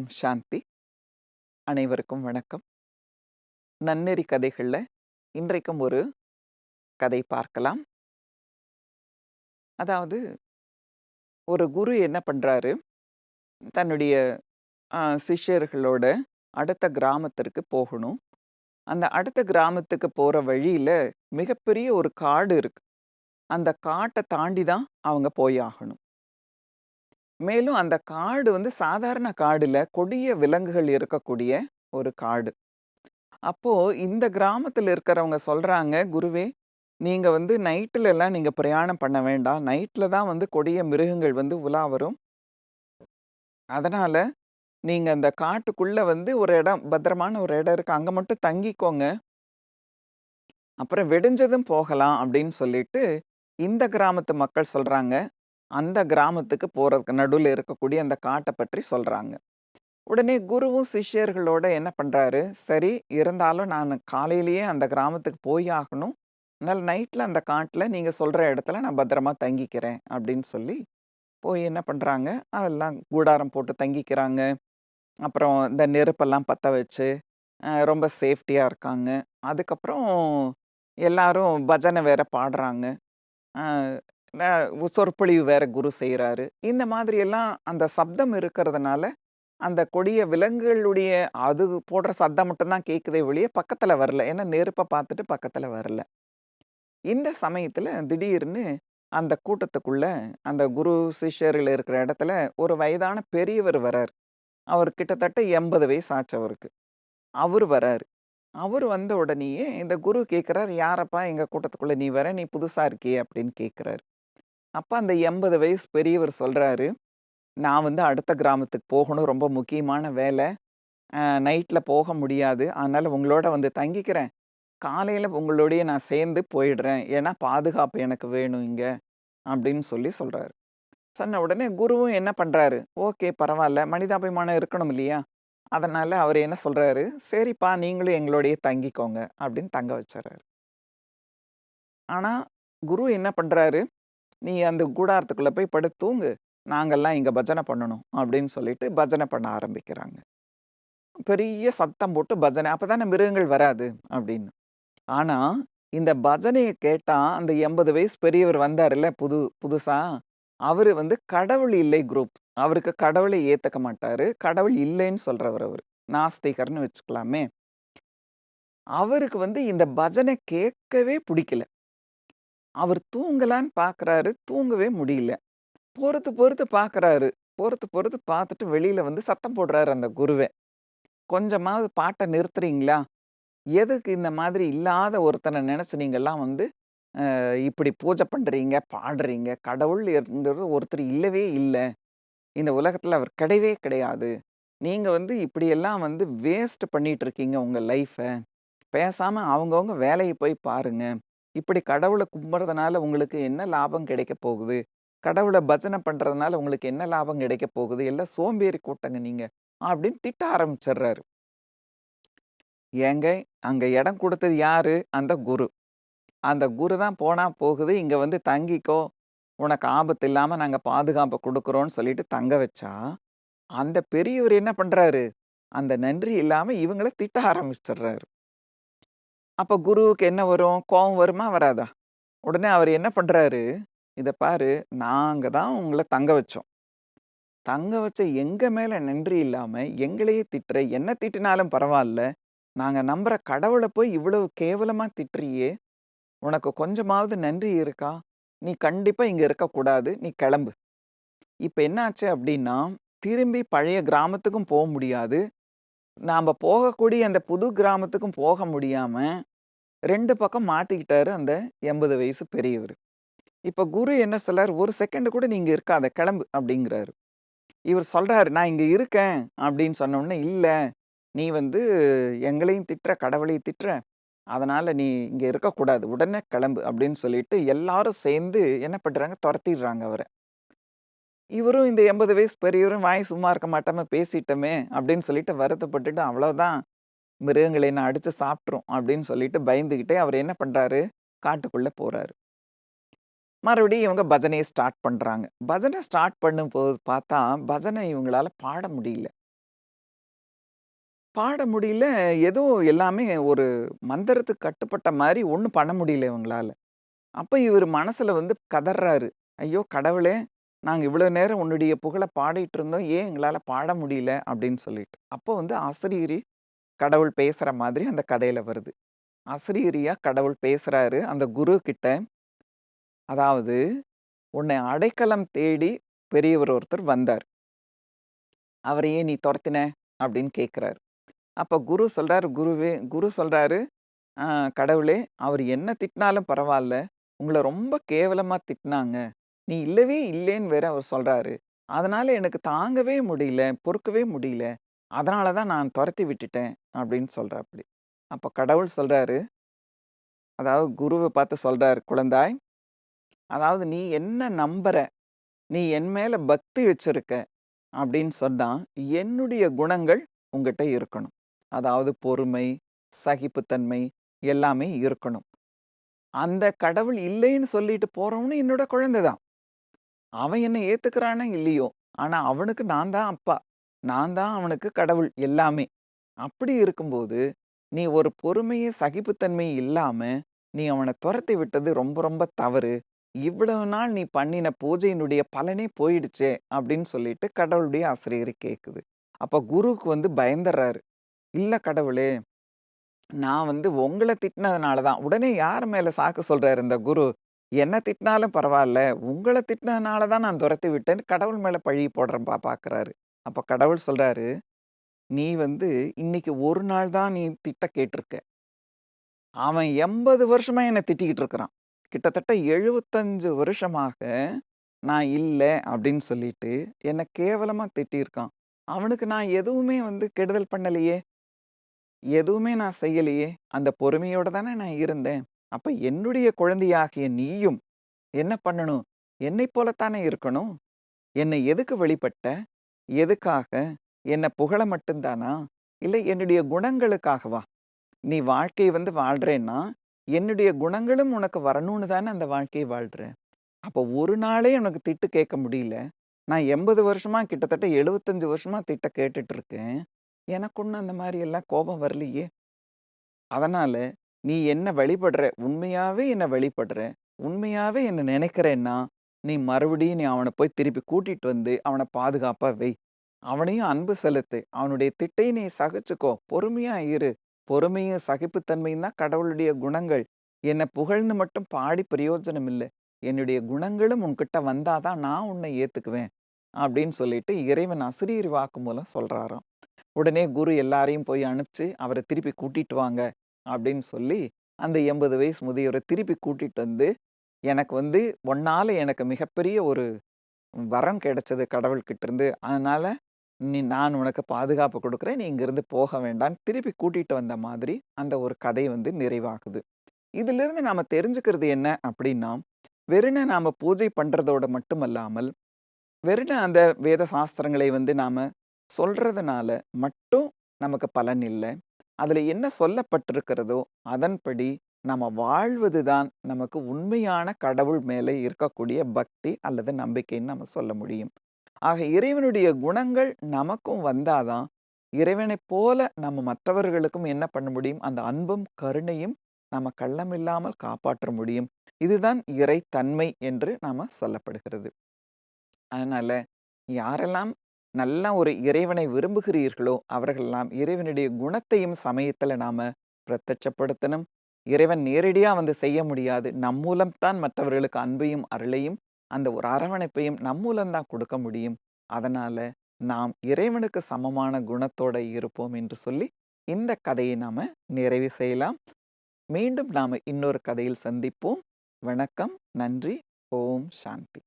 ஓம் சாந்தி. அனைவருக்கும் வணக்கம். நன்னெறி கதைகள்ல இன்றைக்கும் ஒரு கதை பார்க்கலாம். அதாவது ஒரு குரு என்ன பண்றாரு, தன்னுடைய சிஷ்யர்களோட அடுத்த கிராமத்திற்கு போகணும். அந்த அடுத்த கிராமத்துக்கு போற வழியில மிகப்பெரிய ஒரு காடு இருக்கு. அந்த காட்ட தாண்டி தான் அவங்க போயாகணும். மேலும் அந்த காடு வந்து சாதாரண காடு இல்ல, கொடிய விலங்குகள் இருக்கக்கூடிய ஒரு காடு. அப்போ இந்த கிராமத்துல இருக்கிறவங்க சொல்றாங்க, "குருவே, நீங்க வந்து நைட்லலாம் நீங்க பிரயாணம் பண்ண வேண்டாம். நைட்ல தான் வந்து கொடிய மிருகங்கள் வந்து உலா வரும். அதனால நீங்க அந்த காட்டுக்குள்ள வந்து ஒரு இடம் பத்திரமான ஒரு இடம் இருக்கு. அங்க மட்டும் தங்கிக்கோங்க. அப்புறம் விடிஞ்சதும் போகலாம்." அப்படின்னு சொல்லிட்டு இந்த கிராமத்து மக்கள் சொல்றாங்க. அந்த கிராமத்துக்கு போறதுக்கு நடுவுல இருக்கக்கூடிய அந்த காட்ட பற்றி சொல்றாங்க. உடனே குருவும் சிஷ்யர்களோட என்ன பண்றாரு, சரி இருந்தாலும் நான் காலையிலேயே அந்த கிராமத்துக்கு போய் ஆகணும். அதனால நைட்ல அந்த காட்டுல நீங்க சொல்ற இடத்துல நான் பத்திரமா தங்கிக்கிறேன் அப்படின்னு சொல்லி, போய் என்ன பண்றாங்க, அதெல்லாம் கூடாரம் போட்டு தங்கிக்கிறாங்க. அப்புறம் இந்த நெருப்பெல்லாம் பத்த வச்சு, ரொம்ப சேஃப்டியா இருக்காங்க. அதுக்கப்புறம் எல்லாரும் பஜனை வேற பாடுறாங்க. அ ந சொற்பொழிவு வேற குரு செய்றாரு. இந்த மாதிரி எல்லாம் அந்த சப்தம் இருக்கிறதுனால அந்த கொடிய விலங்குகளுடைய அது போடுற சத்தம் மட்டும் தான் கேட்குதே ஒழிய பக்கத்துல வரல. ஏன்னா நெருப்ப பார்த்துட்டு பக்கத்துல வரல. இந்த சமயத்துல திடீர்னு அந்த கூட்டத்துக்குள்ள அந்த குரு சிஷ்யர்கள் இருக்கிற இடத்துல ஒரு வயதான பெரியவர் வராரு. அவர் கிட்டத்தட்ட 80 வயசு ஆச்சு அவருக்கு. அவரு வராரு. அவரு வந்த உடனேயே இந்த குரு கேட்கிறார், "யாரப்பா எங்க கூட்டத்துக்குள்ள நீ வர? நீ புதுசா இருக்கியே" அப்படின்னு கேட்கிறாரு. அப்ப அந்த 80 வயசு பெரியவர் சொல்றாரு, "நான் வந்து அடுத்த கிராமத்துக்கு போகணும். ரொம்ப முக்கியமான வேலை. நைட்ல போக முடியாது. அதனால உங்களோட வந்து தங்கிக்கிறேன். காலையில உங்களோடயே நான் சேர்ந்து போயிடுறேன். ஏன்னா பாதுகாப்பு எனக்கு வேணும் இங்க." அப்படின்னு சொல்றாரு. சொன்ன உடனே குருவும் என்ன பண்றாரு, ஓகே பரவால்ல. மனிதாபிமானம் இருக்கணும் இல்லையா? அதனால அவரு என்ன சொல்றாரு, "சரிப்பா நீங்களும் எங்களோடயே தங்கிக்கோங்க." அப்படின்னு தங்க வச்சுர்றாரு. ஆனா, குரு என்ன பண்றாரு, "நீ அந்த கூடாரத்துக்குள்ள போய் படுத்து தூங்கு. நாங்கலாம் இங்க பஜனை பண்ணணும்." அப்படின்னு சொல்லிட்டு பஜனை பண்ண ஆரம்பிக்கிறாங்க. பெரிய சத்தம் போட்டு பஜனை. அப்பதானே மிருகங்கள் வராது அப்படின்னு. ஆனா, இந்த பஜனைய கேட்டா அந்த 80 வயசு பெரியவர் வந்தாருல்ல புதுசா, அவரு வந்து கடவுள் இல்லை குரூப். அவருக்கு கடவுளை ஏத்துக்க மாட்டாரு. கடவுள் இல்லைன்னு சொல்றவர் அவரு. நாஸ்திகர்ன்னு வச்சுக்கலாமே. அவருக்கு வந்து இந்த பஜனை கேட்கவே புடிக்கல. அவர் தூங்கலான்னு பார்க்குறாரு, தூங்கவே முடியல. பொறுத்து பொறுத்து பார்க்குறாரு. பொறுத்து பொறுத்து பார்த்துட்டு வெளியில வந்து சத்தம் போடுறாரு அந்த குருவே. "கொஞ்சமாவது பாட்ட நிறுத்துறீங்களா? எதுக்கு இந்த மாதிரி இல்லாத ஒருத்தன நெனச்சு நீங்கலாம் வந்து இப்படி பூஜை பண்றீங்க, பாடுறீங்க. கடவுள் என்றவர் ஒருத்தர் இல்லவே இல்ல. இந்த உலகத்துல அவர் கிடையவே கிடையாது. நீங்க வந்து இப்படியெல்லாம் வந்து வேஸ்ட் பண்ணிட்டு இருக்கீங்க உங்க லைஃப. பேசாம அவங்கவங்க வேலைய போய் பாருங்க. இப்படி கடவுள கும்பிடுறதுனால உங்களுக்கு என்ன லாபம் கிடைக்க போகுது? கடவுள பஜனை பண்றதுனால உங்களுக்கு என்ன லாபம் கிடைக்க போகுது? எல்லாம் சோம்பேறி கூட்டங்க நீங்க." அப்படின்னு திட்ட ஆரம்பிச்சுடுறாரு. ஏங்க அங்க இடம் குடுத்தது யாரு? அந்த குரு. அந்த குரு தான் போனா போகுது. இங்க வந்து தங்கிக்கோ. உனக்கு ஆபத்து இல்லாம நாங்க பாதுகாப்பு குடுக்குறோம்ன்னு சொல்லிட்டு தங்க வச்சா, அந்த பெரியவர் என்ன பண்றாரு? அந்த நன்றி இல்லாம இவங்கள திட்ட ஆரம்பிச்சுடுறாரு. அப்ப குருவுக்கு என்ன வரும்? கோவம் வருமா? வராதா? உடனே அவரு என்ன பண்றாரு? "இத பாரு, நாங்க தான் உங்கள தங்க வச்சோம். தங்க வச்ச எங்க மேல நன்றி இல்லாம எங்களையே திட்டுற. என்ன திட்டினாலும் பரவால்ல. நாங்க நம்புற கடவுள போய் இவ்வளவு கேவலமா திட்டுறியே! உனக்கு கொஞ்சமாவது நன்றி இருக்கா? நீ கண்டிப்பா இங்க இருக்கக்கூடாது. நீ கெளம்பு." இப்ப என்ன ஆச்சு அப்டின்னா, திரும்பி பழைய கிராமத்துக்கும் முடியாது. நாம போகக்கூடிய அந்த புது கிராமத்துக்கும் போக முடியாம, 2 பக்கம் மாட்டிக்கிட்டாரு அந்த 80 வயசு பெரியவரு. இப்ப குரு என்ன சொல்றாரு, "1 செகண்ட் கூட நீ இங்க இருக்காத. கெளம்பு." அப்டிங்கிறாரு. இவர் சொல்றாரு, "நான் இங்க இருக்கேன்." அப்டின்னு சொன்ன உடனே, "இல்ல, நீ வந்து எங்களையும் திட்டுற, கடவுளையும் திட்டுற. அதனால நீ இங்க இருக்கக்கூடாது. உடனே கெளம்பு." அப்டின்னு சொல்லிட்டு எல்லாரும் சேர்ந்து என்ன பண்றாங்க, தொரத்திடுறாங்க அவர. இவரும் இந்த 80 வயசு பெரியவரும் வாய் சும்மா இருக்க மாட்டாம பேசிட்டோமே அப்படின்னு சொல்லிட்டு வருத்தப்பட்டுட்டு அவ்வளவுதான் மிருகங்களை என்ன அடிச்சு சாப்பிட்ரும் அப்படின்னு சொல்லிட்டு பயந்துகிட்டே அவர் என்ன பண்றாரு காட்டுக்குள்ள போறாரு. மறுபடியும் இவங்க பஜனையை ஸ்டார்ட் பண்றாங்க. பஜனை ஸ்டார்ட் பண்ணும்போது பார்த்தா பஜனை இவங்களால பாட முடியல. பாட முடியல. ஏதோ எல்லாமே ஒரு மந்திரத்துக்கு கட்டுப்பட்ட மாரி ஒண்ணும் பண்ண முடியல இவங்களால. அப்ப இவரு மனசுல வந்து கதர்றாரு. "ஐயோ கடவுளே! நாங்க இவ்வளோ நேரம் உன்னுடைய புகழ பாடிட்டு இருந்தோம். ஏன் எங்களால பாட முடியல?" அப்படின்னு சொல்லிட்டு. அப்போ வந்து அசரீரி கடவுள் பேசுற மாதிரி அந்த கதையில வருது. அசரீரியா கடவுள் பேசுறாரு அந்த குரு கிட்ட. அதாவது, "உன்னை அடைக்கலம் தேடி பெரியவர் ஒருத்தர் வந்தார். அவர ஏன் நீ தொரத்தின?" அப்படின்னு கேட்கிறாரு. அப்ப குரு சொல்றாரு, "ஆ கடவுளே, அவரு என்ன திட்டினாலும் பரவால்ல. உங்கள ரொம்ப கேவலமா திட்டினாங்க. நீ இல்லவே இல்லேன்னு வேற அவர் சொல்றாரு. அதனால எனக்கு தாங்கவே முடியல, பொறுக்கவே முடியல. அதனால தான் நான் தொரத்தி விட்டுட்டேன்." அப்படின்னு சொல்றாப்படி. அப்ப கடவுள் சொல்றாரு, அதாவது குருவ பார்த்து சொல்றாரு, "குழந்தாய், அதாவது நீ என்ன நம்புற? நீ என் மேல பக்தி வச்சிருக்க அப்படின்னு சொன்னா, என்னுடைய குணங்கள் உன்கிட்ட இருக்கணும். அதாவது பொறுமை, சகிப்புத்தன்மை எல்லாமே இருக்கணும். அந்த கடவுள் இல்லைன்னு சொல்லிட்டு போறவனும் என்னோட குழந்தை தான். அவன் என்ன ஏத்துக்கிறானோ இல்லையோ, ஆனா அவனுக்கு நான் தான் அப்பா. நான் தான் அவனுக்கு கடவுள் எல்லாமே. அப்படி இருக்கும்போது, நீ ஒரு பொறுமையும், சகிப்புத்தன்மையும் இல்லாம, நீ அவன தொரத்தி விட்டது ரொம்ப ரொம்ப தவறு. இவ்வளவு நாள் நீ பண்ணின பூஜையினுடைய பலனே போயிடுச்சே!" அப்படின்னு சொல்லிட்டு கடவுளுடைய ஆசிரியர கேட்குது. அப்ப குருவுக்கு வந்து பயந்துர்றாரு. "இல்ல கடவுளே, நான் வந்து உங்கள திட்டினதுனால தான்." உடனே யார் மேல சாக்கு சொல்றாரு இந்த குரு? "என்ன திட்டினாலும் பரவால்ல. உங்கள திட்டினதுனால தான் நான் தொரத்தி விட்டேன்னு" கடவுள் மேல பழிய போடுறேன் பார்க்குறாரு. அப்ப கடவுள் சொல்றாரு, "நீ வந்து இன்னைக்கு ஒரு நாள் தான் நீ திட்ட கேட்டுருக்க. அவன் 80 வருஷமா என்ன திட்டிக்கிட்டு இருக்கிறான். கிட்டத்தட்ட 75 வருஷமாக நான் இல்ல அப்படின்னு சொல்லிட்டு, என்ன கேவலமா திட்டியிருக்கான். அவனுக்கு நான் எதுவுமே வந்து கெடுதல் பண்ணலையே! எதுவுமே நான் செய்யலையே! அந்த பொறுமையோட தானே நான் இருந்தேன். அப்ப என்னுடைய குழந்தையாகிய நீயும் என்ன பண்ணணும்? என்னைப் போலத்தானே இருக்கணும். என்னை எதுக்கு வழிபட்ட? எதுக்காக? என்ன புகழ மட்டும் தானா? இல்ல என்னுடைய குணங்களுக்காகவா? நீ வாழ்க்கை வந்து வாழ்றேன்னா, என்னுடைய குணங்களும் உனக்கு வரணும்னு தானே அந்த வாழ்க்கைய வாழ்ற. அப்போ ஒரு நாளே உனக்கு திட்டு கேட்க முடியல. நான் 80 வருஷமா கிட்டத்தட்ட 75 வருஷமா திட்ட கேட்டுட்டு இருக்கேன். எனக்கு ஒண்ணும் அந்த மாரி எல்லாம் கோபம் வரலையே! அதனால நீ என்ன வழிபடுற, உண்மையாவே என்ன வழிபடுற, உண்மையாவே என்ன நினைக்கிறேன்னா, நீ மறுபடியும் நீ அவன போய் திருப்பி கூட்டிட்டு வந்து அவன பாதுகாப்பா வை. அவனையும் அன்பு செலுத்து. அவனுடைய திட்டையும் நீ சகிச்சுக்கோ. பொறுமையா இரு. பொறுமையும், சகிப்புத்தன்மையும் தான் கடவுளுடைய குணங்கள். என்ன புகழ்ந்து மட்டும் பாடி பிரயோஜனம் இல்ல. என்னுடைய குணங்களும் உன்கிட்ட வந்தா தான் நான் உன்னை ஏத்துக்குவேன். அப்படின்னு சொல்லிட்டு இறைவன் அசரீரி வாக்கு மூலம் சொல்றாராம். உடனே குரு எல்லாரையும் போய் அனுப்பிச்சு, அவர திருப்பி கூட்டிட்டு வாங்க அப்படின்னு சொல்லி, அந்த 80 வயசு முதியவர திருப்பி கூட்டிட்டு வந்து, எனக்கு வந்து உன்னால எனக்கு மிகப்பெரிய ஒரு வரம் கிடைச்சது கடவுள்கிட்ட இருந்து. அதனால நான் உனக்கு பாதுகாப்பு குடுக்குறேன். நீ இங்கிருந்து போக வேண்டான்னு திருப்பி கூட்டிட்டு வந்த மாதிரி அந்த ஒரு கதை வந்து நிறைவாகுது. இதிலிருந்து நாம தெரிஞ்சுக்கிறது என்ன அப்படின்னா, வெறுமனே நாம பூஜை பண்றதோட மட்டுமல்லாமல், வெறுமனே அந்த வேத சாஸ்திரங்களை வந்து நாம சொல்றதுனால மட்டும் நமக்கு பலன் இல்ல. அதுல என்ன சொல்லப்பட்டிருக்கிறதோ, அதன்படி நம்ம வாழ்வது தான் நமக்கு உண்மையான கடவுள் மேலே இருக்கக்கூடிய பக்தி அல்லது நம்பிக்கைன்னு நம்ம சொல்ல முடியும். ஆக இறைவனுடைய குணங்கள் நமக்கும் வந்தாதான், இறைவனைப் போல நம்ம மற்றவர்களுக்கும் என்ன பண்ண முடியும்? அந்த அன்பும், கருணையும் நம்ம கள்ளமில்லாமல் காப்பாற்ற முடியும். இதுதான் இறைத்தன்மை என்று நாம சொல்லப்படுகிறது. அதனால யாரெல்லாம் நல்ல ஒரு இறைவனை விரும்புகிறீர்களோ, அவர்களெல்லாம் இறைவனுடைய குணத்தையும் சமயத்துல நாம பிரத்யட்சப்படுத்தணும். இறைவன் நேரடியா வந்து செய்ய முடியாது. நம் மூலம் தான் மற்றவர்களுக்கு அன்பையும், அருளையும், அந்த ஒரு அரவணைப்பையும் நம் மூலம் தான் கொடுக்க முடியும். அதனால நாம் இறைவனுக்கு சமமான குணத்தோட இருப்போம் என்று சொல்லி, இந்த கதையை நாம நிறைவு செய்யலாம். மீண்டும் நாம இன்னொரு கதையில் சந்திப்போம். வணக்கம். நன்றி. ஓம் சாந்தி.